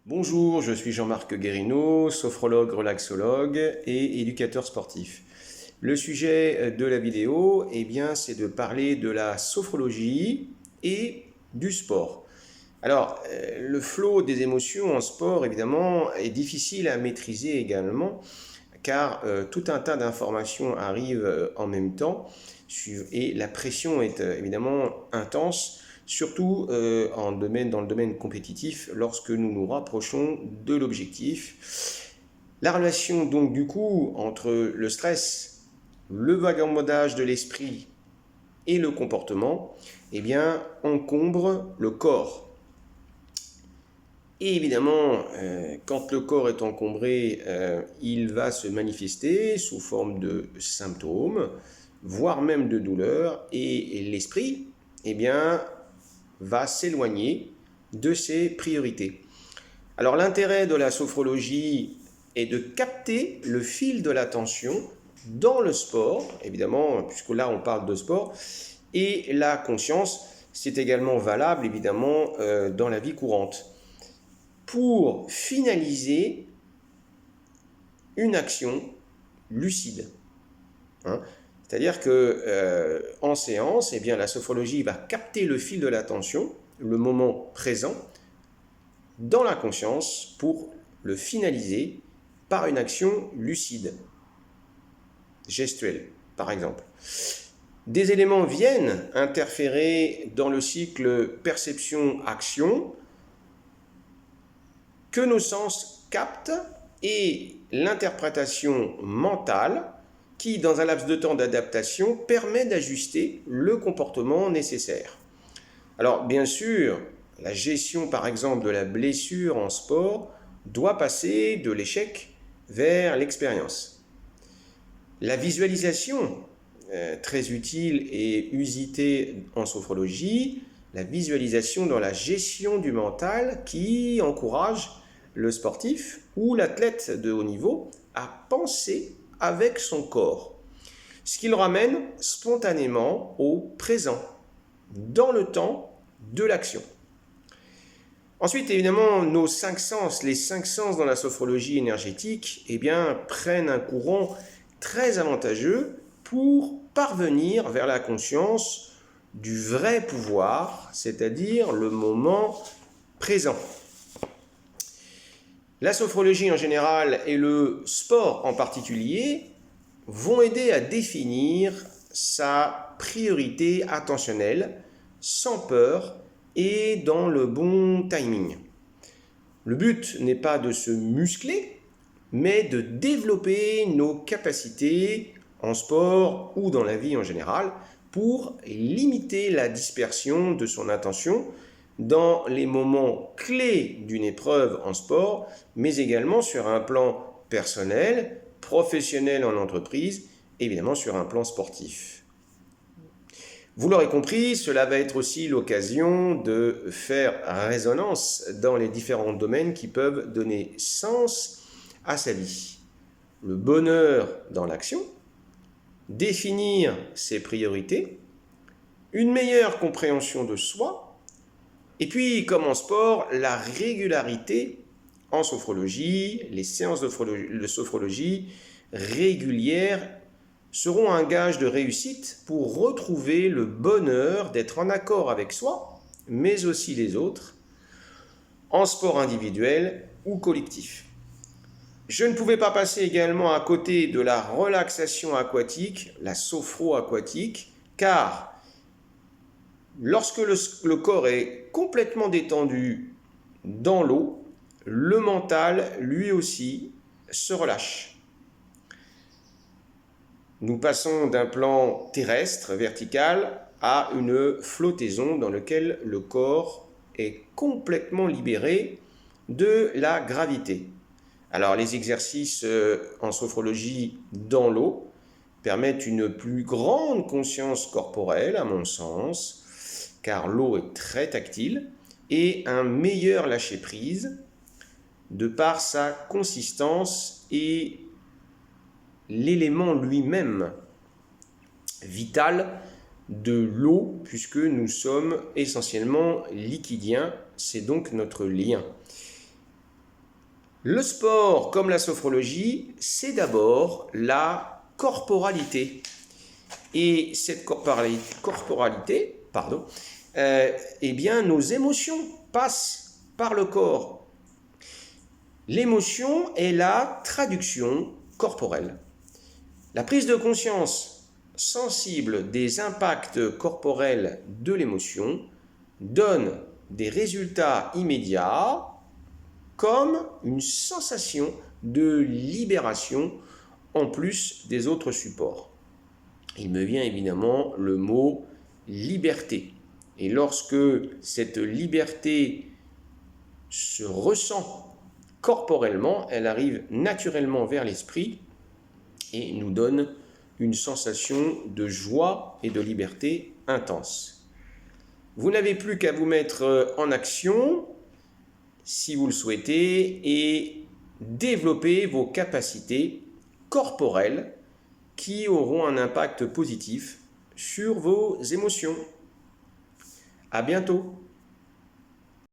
Bonjour, je suis Jean-Marc Guérino, sophrologue, relaxologue et éducateur sportif. Le sujet de la vidéo, c'est de parler de la sophrologie et du sport. Alors, le flot des émotions en sport, évidemment, est difficile à maîtriser également, car tout un tas d'informations arrivent en même temps et la pression est évidemment intense, surtout dans le domaine compétitif lorsque nous nous rapprochons de l'objectif. La relation donc du coup entre le stress, le vagabondage de l'esprit et le comportement, encombre le corps. Et évidemment, quand le corps est encombré, il va se manifester sous forme de symptômes, voire même de douleurs, et l'esprit, va s'éloigner de ses priorités. Alors l'intérêt de la sophrologie est de capter le fil de l'attention dans le sport, évidemment, puisque là on parle de sport, et la conscience, c'est également valable évidemment dans la vie courante, pour finaliser une action lucide. C'est-à-dire que en séance, la sophrologie va capter le fil de l'attention, le moment présent, dans la conscience pour le finaliser par une action lucide, gestuelle, par exemple. Des éléments viennent interférer dans le cycle perception-action que nos sens captent et l'interprétation mentale qui, dans un laps de temps d'adaptation, permet d'ajuster le comportement nécessaire. Alors, bien sûr, la gestion, par exemple, de la blessure en sport doit passer de l'échec vers l'expérience. La visualisation, très utile et usitée en sophrologie, la visualisation dans la gestion du mental qui encourage le sportif ou l'athlète de haut niveau à penser avec son corps, ce qui le ramène spontanément au présent, dans le temps de l'action. Ensuite, évidemment, nos 5 sens, les 5 sens dans la sophrologie énergétique, prennent un courant très avantageux pour parvenir vers la conscience du vrai pouvoir, c'est-à-dire le moment présent. La sophrologie en général et le sport en particulier vont aider à définir sa priorité attentionnelle sans peur et dans le bon timing. Le but n'est pas de se muscler, mais de développer nos capacités en sport ou dans la vie en général pour limiter la dispersion de son attention dans les moments clés d'une épreuve en sport, mais également sur un plan personnel, professionnel en entreprise, évidemment sur un plan sportif. Vous l'aurez compris, cela va être aussi l'occasion de faire résonance dans les différents domaines qui peuvent donner sens à sa vie. Le bonheur dans l'action, définir ses priorités, une meilleure compréhension de soi, et puis, comme en sport, la régularité en sophrologie, les séances de sophrologie régulières seront un gage de réussite pour retrouver le bonheur d'être en accord avec soi, mais aussi les autres, en sport individuel ou collectif. Je ne pouvais pas passer également à côté de la relaxation aquatique, la sophro-aquatique, car lorsque le corps est complètement détendu dans l'eau, le mental, lui aussi, se relâche. Nous passons d'un plan terrestre, vertical, à une flottaison dans laquelle le corps est complètement libéré de la gravité. Alors les exercices en sophrologie dans l'eau permettent une plus grande conscience corporelle, à mon sens, car l'eau est très tactile, et un meilleur lâcher-prise de par sa consistance et l'élément lui-même vital de l'eau, puisque nous sommes essentiellement liquidiens, c'est donc notre lien. Le sport, comme la sophrologie, c'est d'abord la corporalité. Et cette corporalité, eh bien, nos émotions passent par le corps. L'émotion est la traduction corporelle. La prise de conscience sensible des impacts corporels de l'émotion donne des résultats immédiats comme une sensation de libération en plus des autres supports. Il me vient évidemment le mot liberté. Et lorsque cette liberté se ressent corporellement, elle arrive naturellement vers l'esprit et nous donne une sensation de joie et de liberté intense. Vous n'avez plus qu'à vous mettre en action, si vous le souhaitez, et développer vos capacités corporelles qui auront un impact positif sur vos émotions. À bientôt!